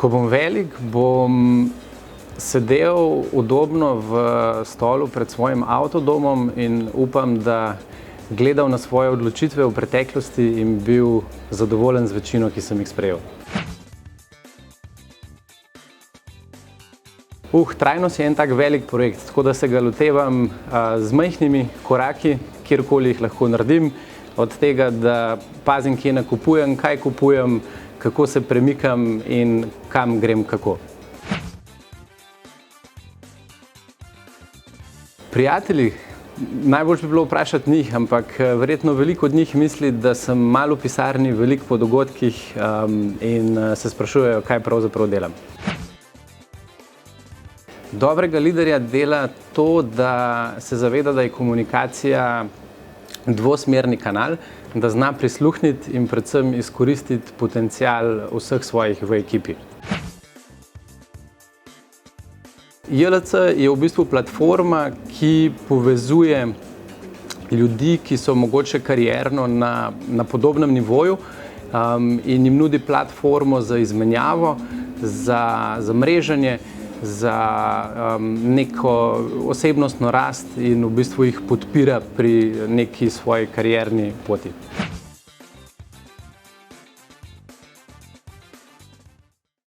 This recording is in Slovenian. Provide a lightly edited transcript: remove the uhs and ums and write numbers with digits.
Ko bom velik, bom sedel udobno v stolu pred svojim avtodomom in upam, da gledal na svoje odločitve v preteklosti in bil zadovoljen z večino, ki sem jih sprejel. Trajnost je en tak velik projekt, tako da se ga lotevam z majhnimi koraki, kjerkoli jih lahko naredim. Od tega, da pazim, kje nakupujem, kaj kupujem, kako se premikam in kam grem kako. Prijatelji, najboljše bi bilo vprašati njih, ampak verjetno veliko od njih misli, da sem malo v pisarni, veliko po dogodkih in se sprašujejo, kaj pravzaprav delam. Dobrega liderja dela to, da se zaveda, da je komunikacija dvosmerni kanal, da zna prisluhniti in predvsem izkoristiti potencial vseh svojih v ekipi. JLC je v bistvu platforma, ki povezuje ljudi, ki so mogoče karierno na podobnem nivoju in jim nudi platformo za izmenjavo, za mreženje, za neko osebnostno rast in v bistvu jih podpira pri neki svoji karierni poti.